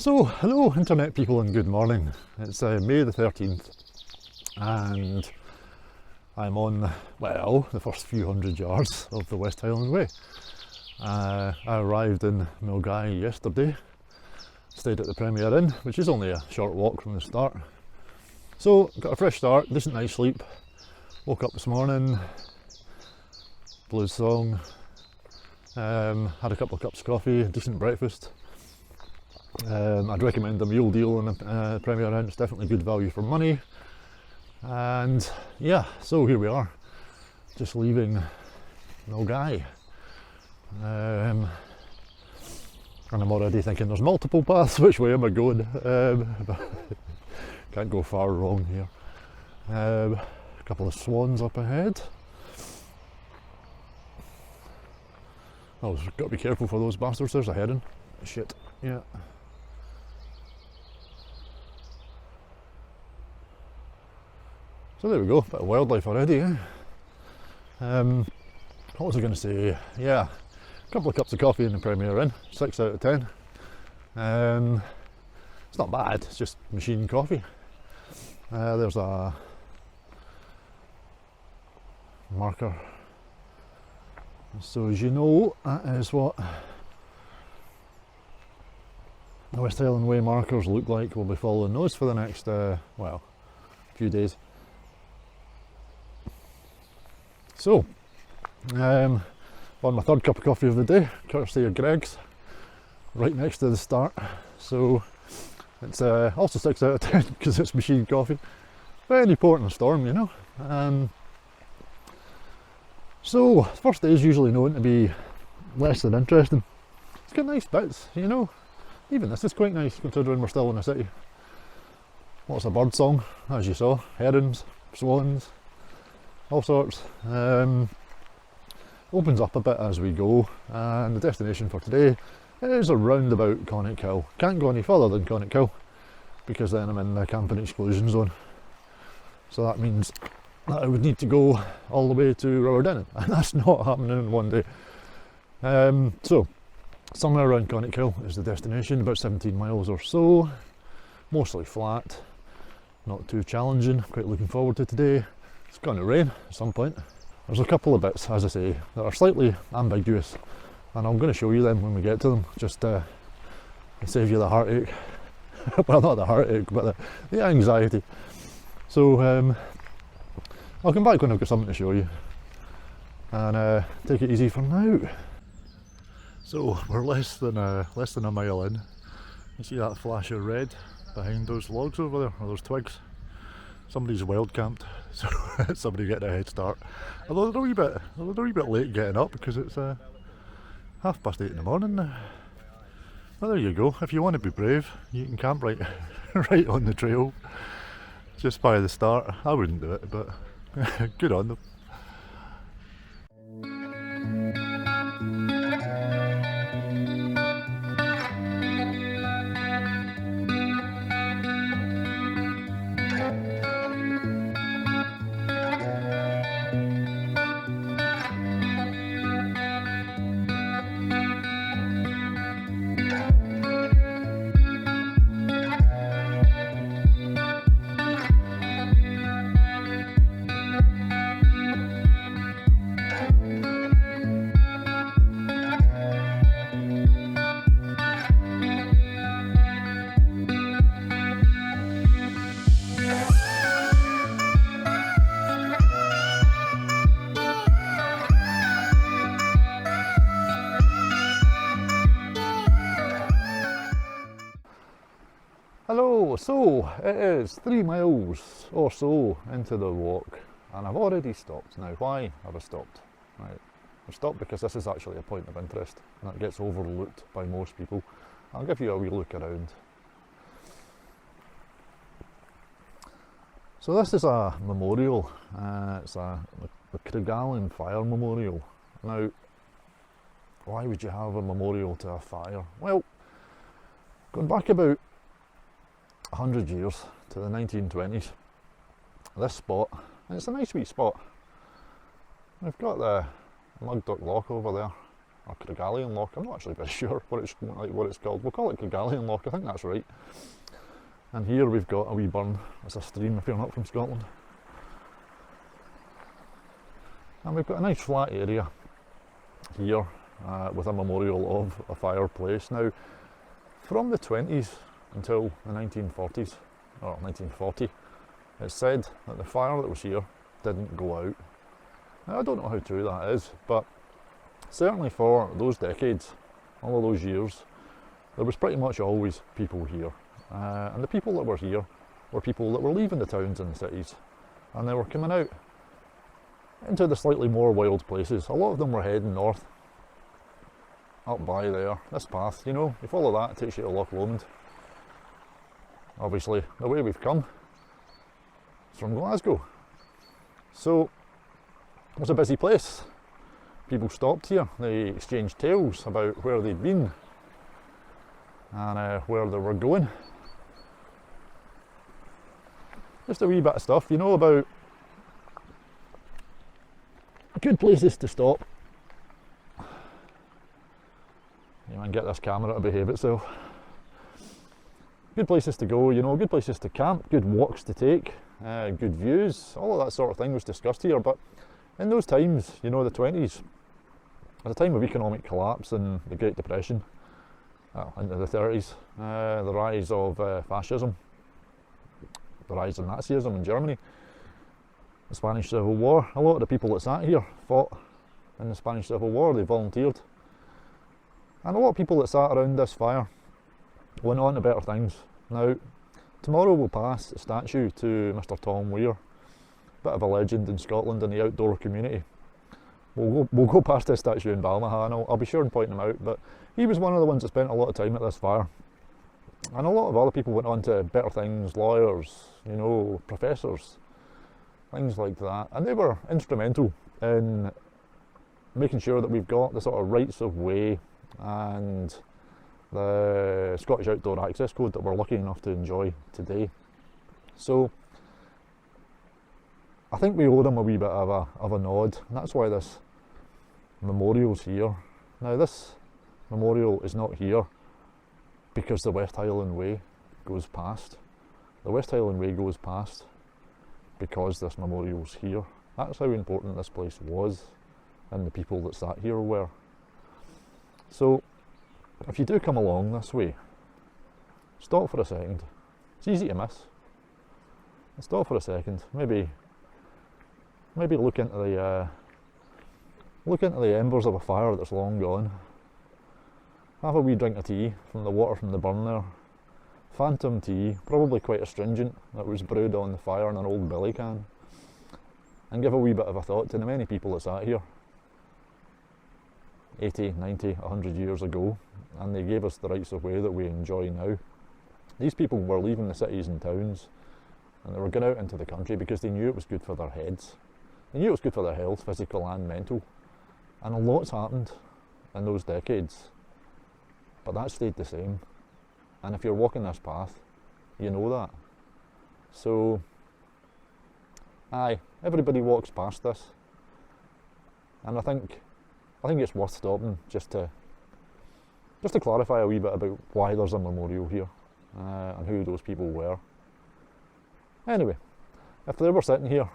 So, hello internet people and good morning. It's May the 13th and I'm on, well, the first few hundred yards of the West Highland Way. I arrived in Milngavie yesterday, stayed at the Premier Inn, which is only a short walk from the start. So, got a fresh start, decent night's sleep, woke up this morning, blues song, had a couple of cups of coffee, decent breakfast. I'd recommend the meal deal in the Premier Inn. It's definitely good value for money. And yeah, so here we are, just leaving Milngavie. And I'm already thinking there's multiple paths, which way am I going? But can't go far wrong here. A couple of swans up ahead. Oh, got to be careful for those bastards, there's a heron. Shit, yeah. So there we go, bit of wildlife already, eh? What was I going to say? Yeah, a couple of cups of coffee in the Premier Inn, 6 out of 10. It's not bad, it's just machine coffee. There's a marker. So as you know, that is what the West Highland Way markers look like. We'll be following those for the next, well, few days. So, on my third cup of coffee of the day, courtesy of Greg's, right next to the start. So, it's also 6 out of 10 because it's machine coffee. Very port in a storm, you know. So, the first day is usually known to be less than interesting. It's got nice bits, you know. Even this is quite nice considering we're still in a city. Lots of bird song, as you saw, herons, swans, all sorts. Opens up a bit as we go, and the destination for today is around about Conic Hill. Can't go any further than Conic Hill because then I'm in the camping exclusion zone. So that means that I would need to go all the way to Rowerdinnan, and that's not happening in one day. So somewhere around Conic Hill is the destination, about 17 miles or so, mostly flat, not too challenging. Quite looking forward to today. It's going to rain at some point. There's a couple of bits, as I say, that are slightly ambiguous, and I'm going to show you them when we get to them, just to save you the heartache. Well, not the heartache, but the anxiety. So I'll come back when I've got something to show you, and take it easy for now. So we're less than a mile in. You see that flash of red behind those logs over there, or those twigs? Somebody's wild camped, so somebody getting a head start. Although they're a wee bit late getting up because it's 8:30 in the morning now. Well, there you go. If you want to be brave, you can camp right, right on the trail, just by the start. I wouldn't do it, but good on them. Hello, so it is 3 miles or so into the walk, and I've already stopped. Now, why have I stopped? Right, I've stopped because this is actually a point of interest, and it gets overlooked by most people. I'll give you a wee look around. So this is a memorial. It's the Craigallian Fire memorial. Now, why would you have a memorial to a fire? Well, going back about 100 years to the 1920s, this spot, and it's a nice wee spot. We've got the Mug Duck Lock over there, or Craigallian Loch. I'm not actually very sure what it's called. We'll call it Craigallian Loch, I think that's right. And here we've got a wee burn. It's a stream if you're not from Scotland. And we've got a nice flat area here with a memorial of a fireplace. Now, from the 20s until the 1940s, or 1940, it's said that the fire that was here didn't go out. Now, I don't know how true that is, but certainly for those decades, all of those years, there was pretty much always people here. And the people that were here were people that were leaving the towns and the cities, and they were coming out into the slightly more wild places. A lot of them were heading north, up by there, this path, you know, you follow that, it takes you to Loch Lomond. Obviously, the way we've come is from Glasgow. So, it was a busy place. People stopped here, they exchanged tales about where they'd been and where they were going. Just a wee bit of stuff, you know, about good places to stop. You might get this camera to behave itself. Good places to go, you know, good places to camp, good walks to take, good views, all of that sort of thing was discussed here. But in those times, you know, the 20s, at a time of economic collapse and the Great Depression, into the 30s, the rise of fascism, the rise of Nazism in Germany, the Spanish Civil War. A lot of the people that sat here fought in the Spanish Civil War, they volunteered. And a lot of people that sat around this fire went on to better things. Now, tomorrow we'll pass a statue to Mr. Tom Weir, bit of a legend in Scotland in the outdoor community. We'll go past this statue in Balmaha and I'll be sure and point him out, but he was one of the ones that spent a lot of time at this fire. And a lot of other people went on to better things, lawyers, you know, professors, things like that. And they were instrumental in making sure that we've got the sort of rights of way and the Scottish Outdoor Access Code that we're lucky enough to enjoy today. So I think we owe them a wee bit of a nod, and that's why this memorial's here. Now, this memorial is not here because the West Highland Way goes past. The West Highland Way goes past because this memorial's here. That's how important this place was and the people that sat here were. So if you do come along this way, stop for a second. It's easy to miss. Stop for a second. Maybe look into the embers of a fire that's long gone. Have a wee drink of tea from the water from the burn there. Phantom tea, probably quite astringent, that was brewed on the fire in an old billy can. And give a wee bit of a thought to the many people that sat here 80, 90, 100 years ago, and they gave us the rights of way that we enjoy now. These people were leaving the cities and towns, and they were going out into the country because they knew it was good for their heads. They knew it was good for their health, physical and mental. And a lot's happened in those decades, but that stayed the same. And if you're walking this path, you know that. So, aye, everybody walks past this, and I think it's worth stopping just to clarify a wee bit about why there's a memorial here and who those people were. Anyway, if they were sitting here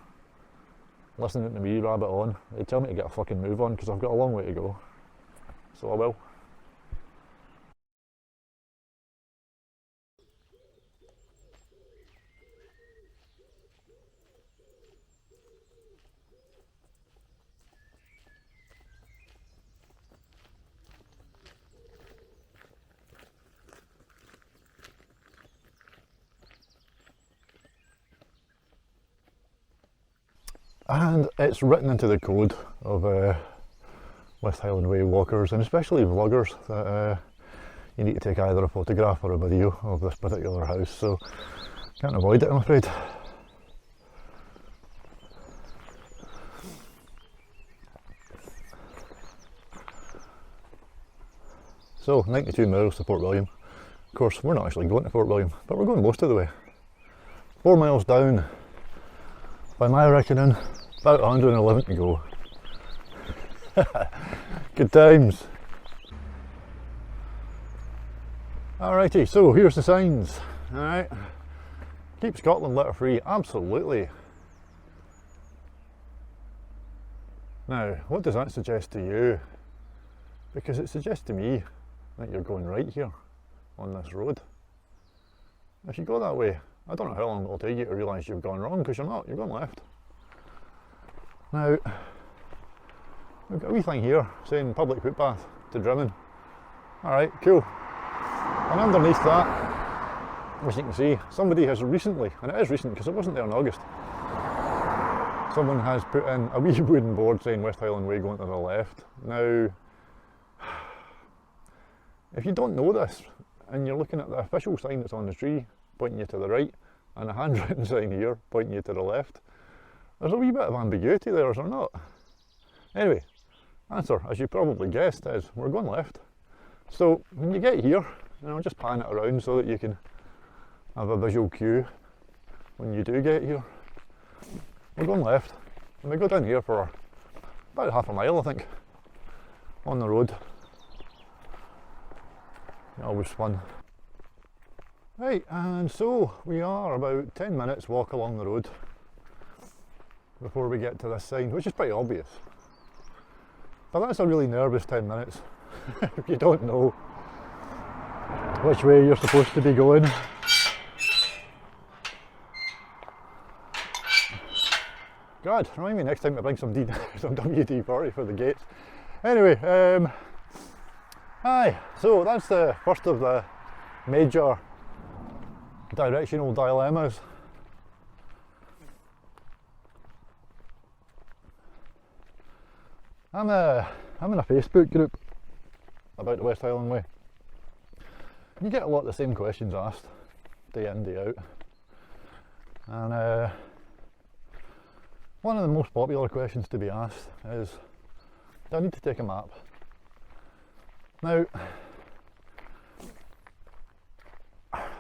listening to me rabbit on, they'd tell me to get a fucking move on because I've got a long way to go. So I will. And it's written into the code of West Highland Way walkers, and especially vloggers, that you need to take either a photograph or a video of this particular house, so can't avoid it, I'm afraid. So, 92 miles to Port William. Of course, we're not actually going to Port William, but we're going most of the way. 4 miles down, by my reckoning, about 111 to go. Good times. Alrighty, so here's the signs. Alright, keep Scotland litter free, absolutely. Now, what does that suggest to you? Because it suggests to me that you're going right here on this road. If you go that way, I don't know how long it'll take you to realise you've gone wrong, because you're not, you're going left. Now, we've got a wee thing here saying public footpath to Drimmen. Alright, cool. And underneath that, as you can see, somebody has recently, and it is recent because it wasn't there in August, someone has put in a wee wooden board saying West Highland Way going to the left. Now, if you don't know this, and you're looking at the official sign that's on the tree pointing you to the right, and a handwritten sign here pointing you to the left, there's a wee bit of ambiguity there, is there not? Anyway, answer, as you probably guessed, is we're going left. So when you get here, just pan it around so that you can have a visual cue when you do get here. We're going left, and we go down here for about half a mile, I think, on the road. Always fun. Right, and so we are about 10 minutes walk along the road before we get to this sign, which is pretty obvious. But that's a really nervous 10 minutes if you don't know which way you're supposed to be going. God, remind me next time to bring some WD-40 for the gates. Anyway, aye, so that's the first of the major directional dilemmas. I'm in a Facebook group about the West Highland Way. You get a lot of the same questions asked, day in, day out. And one of the most popular questions to be asked is, do I need to take a map? Now,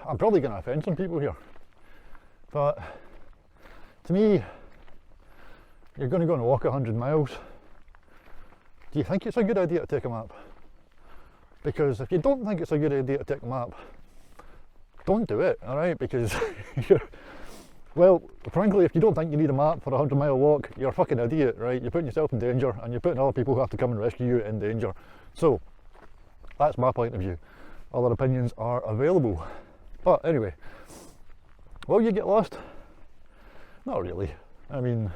I'm probably going to offend some people here, but to me, you're going to go and walk 100 miles. Do you think it's a good idea to take a map? Because if you don't think it's a good idea to take a map, don't do it, alright? Because well, frankly, if you don't think you need a map for a 100-mile walk, you're a fucking idiot, right? You're putting yourself in danger, and you're putting other people who have to come and rescue you in danger. So, that's my point of view. Other opinions are available. But anyway, will you get lost? Not really. I mean,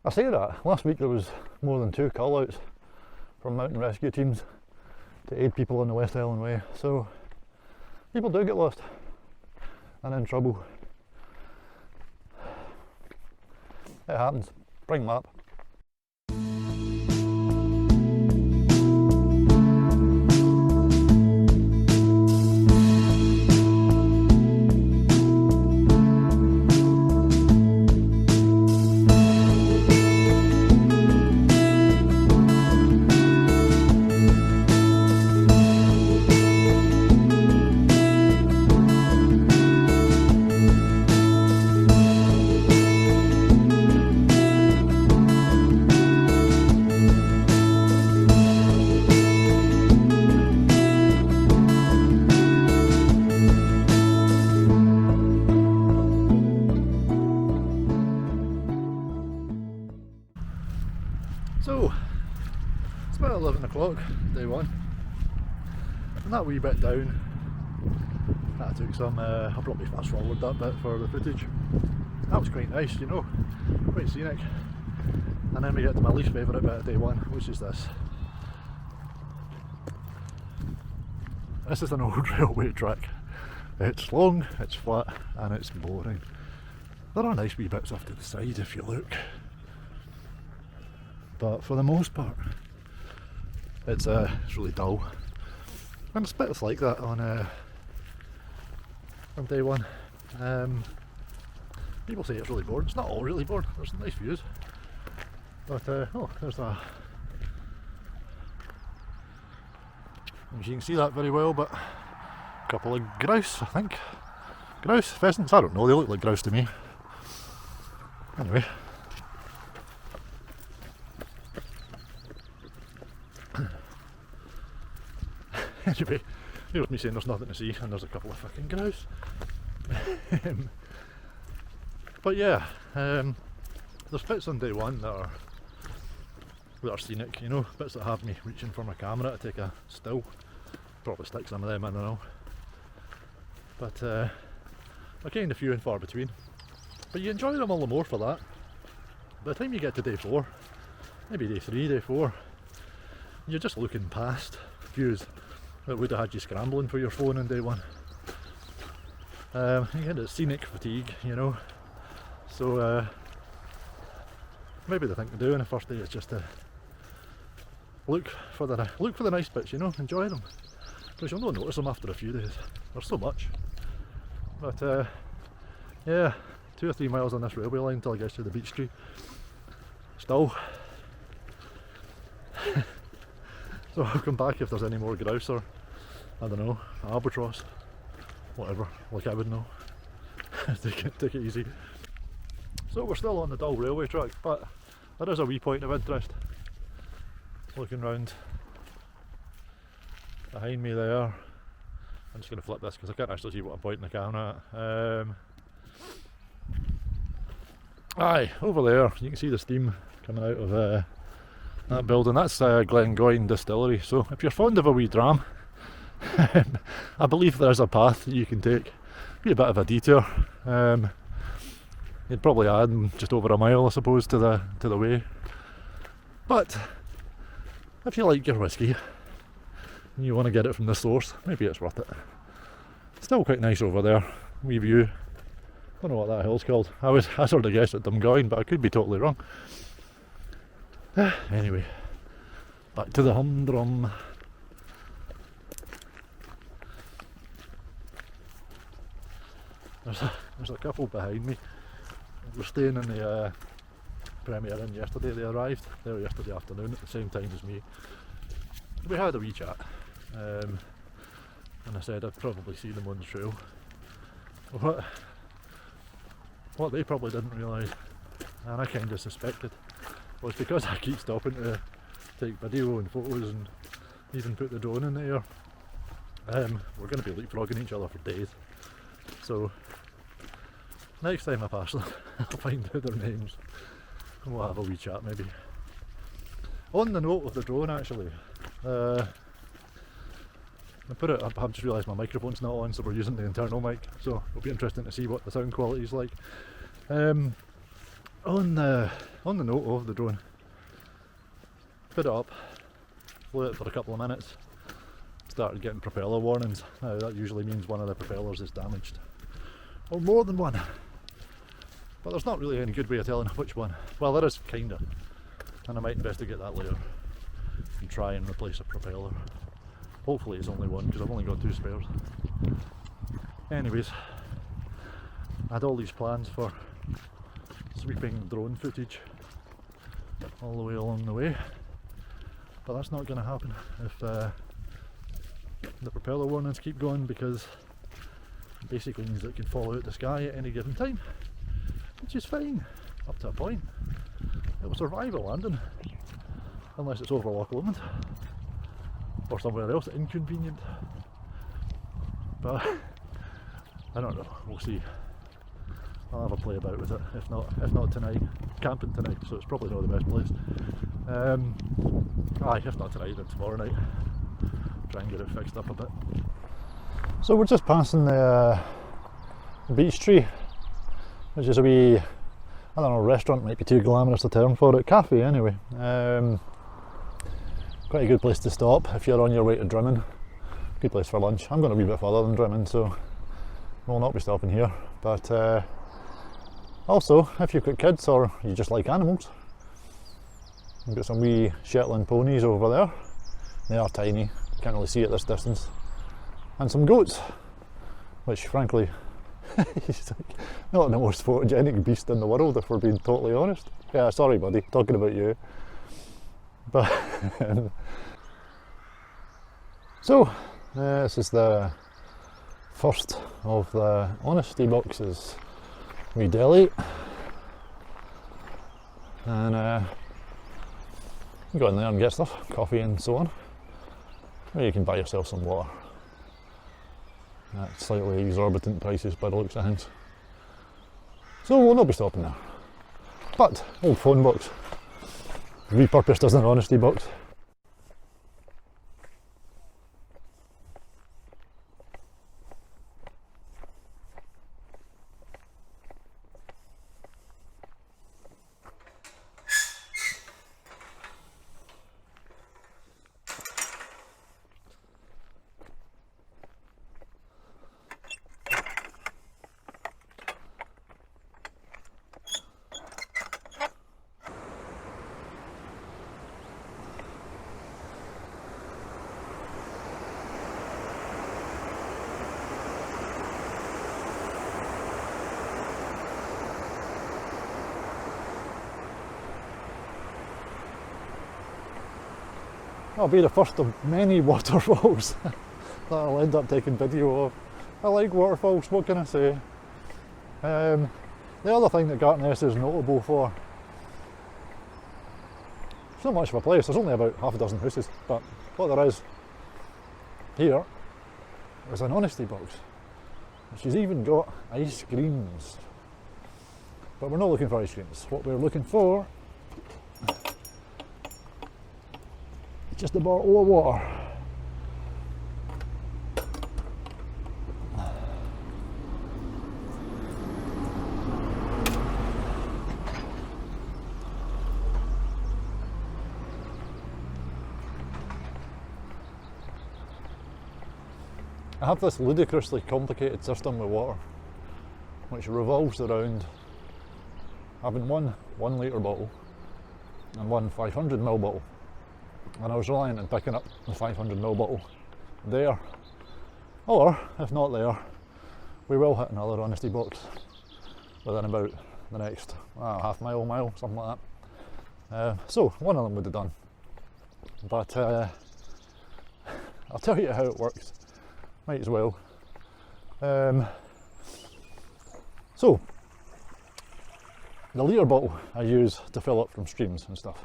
I say that. Last week there was more than 2 call-outs from mountain rescue teams to aid people on the West Highland Way. So, people do get lost and in trouble. It happens. Bring a map. So, it's about 11 o'clock, day one, and that wee bit down, I took some, I'll probably fast forward that bit for the footage. That was quite nice, you know, quite scenic. And then we get to my least favourite bit of day one, which is this. This is an old railway track. It's long, it's flat, and it's boring. There are nice wee bits off to the side if you look. But for the most part, it's really dull. And it's bits like that on day one. People say it's really boring. It's not all really boring. There's some nice views. But oh, there's a. As you can see that very well, but a couple of grouse, I think. Grouse, pheasants, I don't know. They look like grouse to me. Anyway. Anyway, Here's me saying there's nothing to see, and there's a couple of fucking grouse. But yeah, there's bits on day one that are scenic, you know, bits that have me reaching for my camera to take a still. Probably stick some of them, I don't know. But they're kind of few and far between. But you enjoy them all the more for that. By the time you get to day 4, maybe day 3, day 4, you're just looking past views that would have had you scrambling for your phone on day 1. You get the scenic fatigue, you know. So maybe the thing to do on the first day is just to look for the nice bits, you know, enjoy them. Because you'll not notice them after a few days. There's so much. But yeah, 2 or 3 miles on this railway line until it gets to the beech tree. Still. So I'll come back if there's any more grouse or, I don't know, albatross, whatever, like I would know. take it easy. So we're still on the dull railway track, but there is a wee point of interest. Looking round behind me there. I'm just going to flip this because I can't actually see what I'm pointing the camera at. Aye, over there you can see the steam coming out of that building. That's Craigallian Distillery. So if you're fond of a wee dram, I believe there's a path that you can take. Be a bit of a detour. You'd probably add just over a mile, I suppose, to the way. But if you like your whiskey and you want to get it from the source, maybe it's worth it. Still quite nice over there. Wee view. Don't know what that hill's called. I sort of guessed at Milngavie, but I could be totally wrong. Anyway, back to the humdrum. There's a couple behind me. We're staying in the Premier Inn yesterday. They arrived there yesterday afternoon at the same time as me. We had a wee chat, and I said I'd probably see them on the trail. What they probably didn't realise, and I kind of suspected, was because I keep stopping to take video and photos and even put the drone in the air, we're going to be leapfrogging each other for days. So next time I pass them, I'll find out their names and we'll have a wee chat maybe. On the note of the drone, actually, I've just realised my microphone's not on, so we're using the internal mic, so it'll be interesting to see what the sound quality is like. On the note of the drone, put it up, flew it for a couple of minutes, started getting propeller warnings. Now that usually means one of the propellers is damaged, or more than one, but there's not really any good way of telling which one. Well, there is kinda, and I might investigate that later and try and replace a propeller. Hopefully it's only one, because I've only got 2 spares. Anyways, I had all these plans for sweeping drone footage all the way along the way, but that's not going to happen if the propeller warnings keep going, because it basically means that it can fall out the sky at any given time, which is fine up to a point. It will survive a landing unless it's over Loch Lomond or somewhere else inconvenient, but I don't know, we'll see. I'll have a play about with it, if not tonight. Camping tonight, so it's probably not the best place. If not tonight, then tomorrow night. Try and get it fixed up a bit. So we're just passing the beech tree, which is a wee, I don't know, restaurant might be too glamorous a term for it, cafe anyway. Quite a good place to stop if you're on your way to Drimmen. Good place for lunch. I'm going a wee bit further than Drimmen, so we'll not be stopping here. But also, if you've got kids or you just like animals, we've got some wee Shetland ponies over there. They are tiny, can't really see at this distance. And some goats, which frankly, he's like not the most photogenic beast in the world, if we're being totally honest. Yeah, sorry buddy, talking about you. But so this is the first of the honesty boxes we delete, and you go in there and get stuff, coffee and so on, or you can buy yourself some water. at slightly exorbitant prices by the looks of things. So we'll not be stopping there. But, old phone box, repurposed as an honesty box. That'll be the first of many waterfalls that I'll end up taking video of. I like waterfalls, what can I say? The other thing that Gartness is notable for, it's not much of a place, there's only about half a dozen houses, but what there is here is an honesty box. She's even got ice creams. But we're not looking for ice creams. What we're looking for is just a bottle of water. I have this ludicrously complicated system with water, which revolves around having one 1 litre bottle and one 500ml bottle. And I was relying on picking up the 500ml bottle there, or if not there, we will hit another honesty box within about the next half mile, something like that. So one of them would have done, but I'll tell you how it works. Might as well. So, the litre bottle I use to fill up from streams and stuff,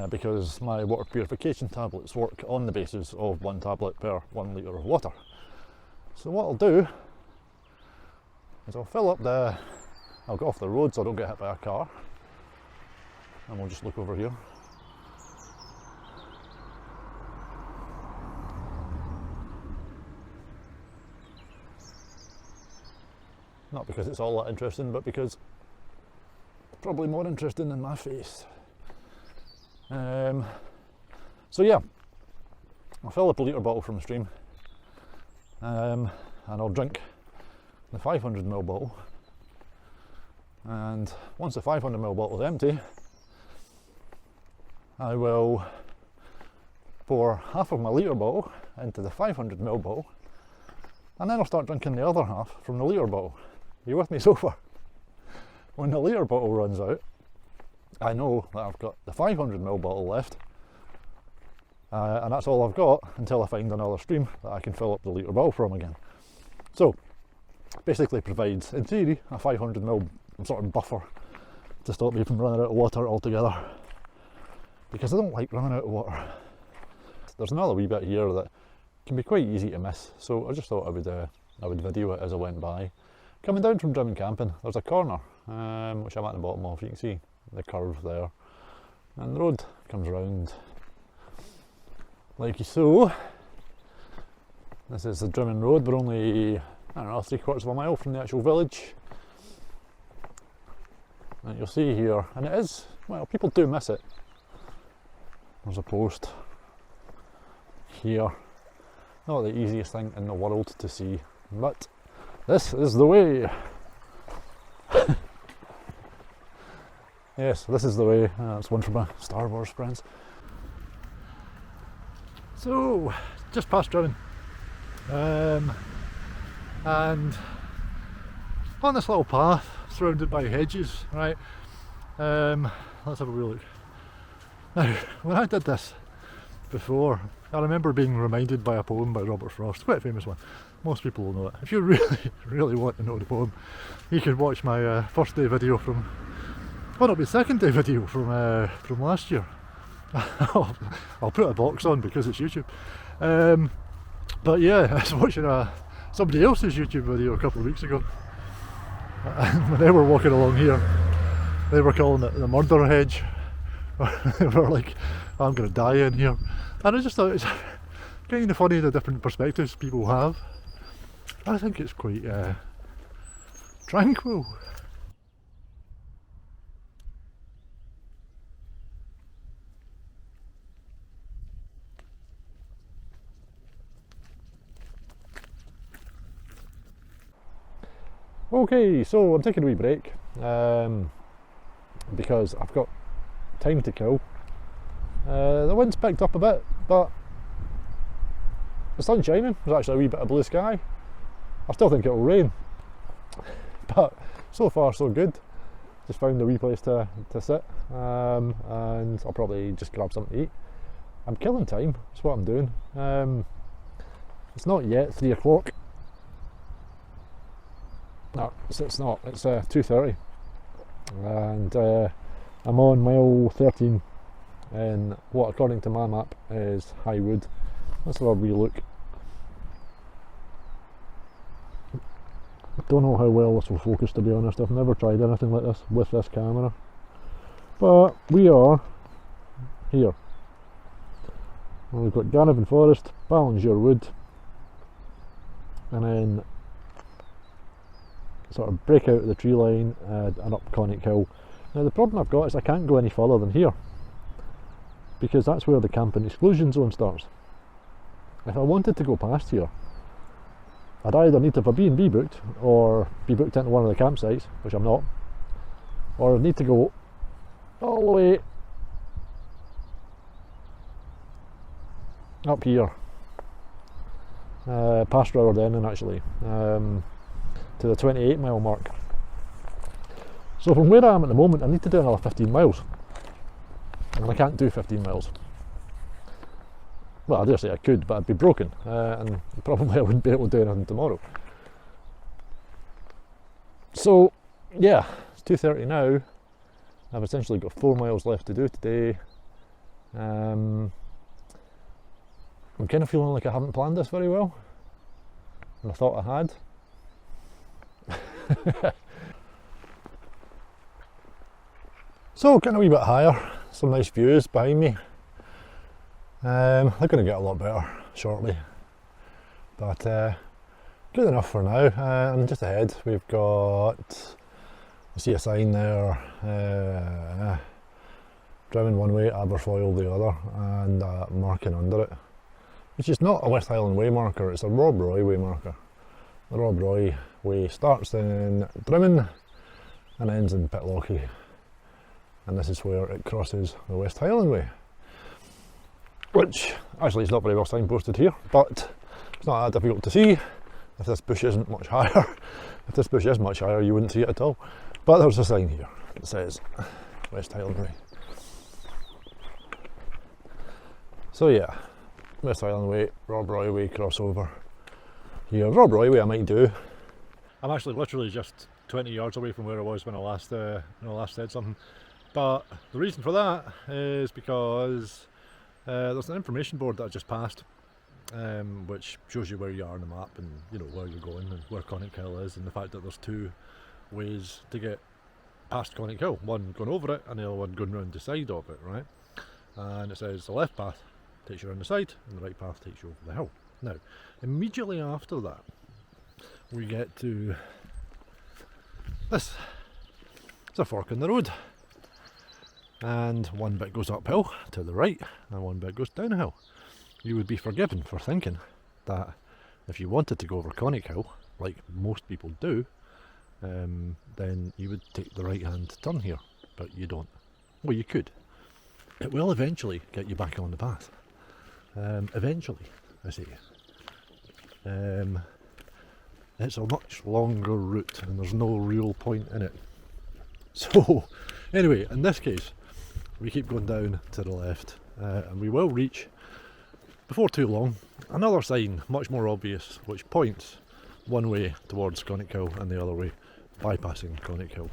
because my water purification tablets work on the basis of 1 tablet per 1 litre of water. So what I'll do is I'll fill up I'll get off the road so I don't get hit by a car, and we'll just look over here. Not because it's all that interesting, but because it's probably more interesting than my face. So yeah, I'll fill up a litre bottle from the stream, and I'll drink the 500ml bottle, and once the 500ml bottle is empty, I will pour half of my litre bottle into the 500ml bottle, and then I'll start drinking the other half from the litre bottle. Are you with me so far? When the litre bottle runs out, I know that I've got the 500ml bottle left, and that's all I've got until I find another stream that I can fill up the litre bottle from again. So, basically provides, in theory, a 500ml sort of buffer to stop me from running out of water altogether, because I don't like running out of water. There's another wee bit here that can be quite easy to miss, so I just thought I would video it as I went by. Coming down from Drim and Camping, there's a corner, which I'm at the bottom of. You can see the curve there, and the road comes round like so. This is the Drimmen Road. We're only, I don't know, 3/4 of a mile from the actual village, and you'll see here, and it is, well, people do miss it. There's a post here. Not the easiest thing in the world to see, but this is the way. Yes, this is the way. That's one for my Star Wars friends. So, just past Drimmen, and on this little path surrounded by hedges, right? Let's have a wee look. Now, when I did this before, I remember being reminded by a poem by Robert Frost, quite a famous one. Most people will know it. If you really want to know the poem, you can watch my first day video from, well, it'll be second day video from last year. I'll put a box on because it's YouTube. But yeah, I was watching somebody else's YouTube video a couple of weeks ago. And when they were walking along here, they were calling it the murder hedge. They were like, I'm going to die in here. And I just thought it's kind of funny the different perspectives people have. I think it's quite tranquil. Okay, so I'm taking a wee break because I've got time to kill. The wind's picked up a bit, but the sun's shining. There's actually a wee bit of blue sky. I still think it'll rain, but so far so good. Just found a wee place to sit, and I'll probably just grab something to eat. I'm killing time, that's what I'm doing. It's not yet 3 o'clock. No, it's not, it's 2:30, and I'm on mile 13 in what according to my map is High Wood. Let's have a wee look. I don't know how well this will focus, to be honest. I've never tried anything like this with this camera, but we are here. Well, we've got Gannavon Forest, Ballinger Wood, and then sort of break out of the tree line and up Conic Hill. Now the problem I've got is I can't go any further than here, because that's where the camping exclusion zone starts. If I wanted to go past here, I'd either need to have a B&B booked, or be booked into one of the campsites, which I'm not, or I'd need to go all the way up here, past Rowerdennon actually, to the 28 mile mark. So from where I am at the moment, I need to do another 15 miles, and I can't do 15 miles. Well, I dare say I could, but I'd be broken, and probably I wouldn't be able to do anything tomorrow. So yeah, it's 2:30 now. I've essentially got 4 miles left to do today. I'm kind of feeling like I haven't planned this very well, and I thought I had. So getting a wee bit higher, some nice views behind me. They're going to get a lot better shortly, but good enough for now. And just ahead we've got, you see a sign there, Drimmen one way, Aberfoyle the other, and a marking under it, which is not a West Highland Way marker, it's a Rob Roy Way marker. The Rob Roy Way starts in Drimmen and ends in Pitlochry, and this is where it crosses the West Highland Way, which actually is not very well signposted here, but it's not that difficult to see if this bush isn't much higher. If this bush is much higher, you wouldn't see it at all, but there's a sign here that says West Highland Way. So yeah, West Highland Way, Rob Roy Way crossover here. Rob Roy Way I might do. I'm actually literally just 20 yards away from where I was when I last said something, but the reason for that is because there's an information board that I just passed, which shows you where you are on the map, and you know where you're going and where Conic Hill is, and the fact that there's 2 ways to get past Conic Hill, one going over it and the other one going round the side of it, right? And it says the left path takes you around the side and the right path takes you over the hill. Now immediately after that we get to this. It's a fork in the road, and one bit goes uphill to the right and one bit goes downhill. You would be forgiven for thinking that if you wanted to go over Conic Hill, like most people do, then you would take the right hand turn here, but you don't. Well, you could. It will eventually get you back on the path. Eventually, I say. It's a much longer route and there's no real point in it. So anyway, in this case we keep going down to the left, and we will reach, before too long, another sign, much more obvious, which points one way towards Conic Hill and the other way bypassing Conic Hill.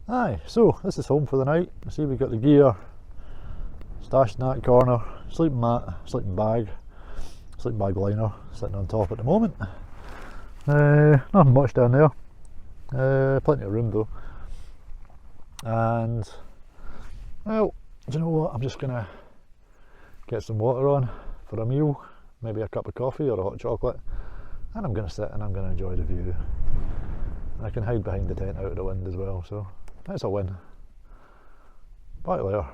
Aye, so this is home for the night. See, we've got the gear stashed in that corner, sleeping mat, sleeping bag liner sitting on top at the moment. Nothing much down there, plenty of room though. And well, do you know what, I'm just gonna get some water on for a meal, maybe a cup of coffee or a hot chocolate, and I'm gonna sit and I'm gonna enjoy the view. I can hide behind the tent out of the wind as well, so that's a win. Back later.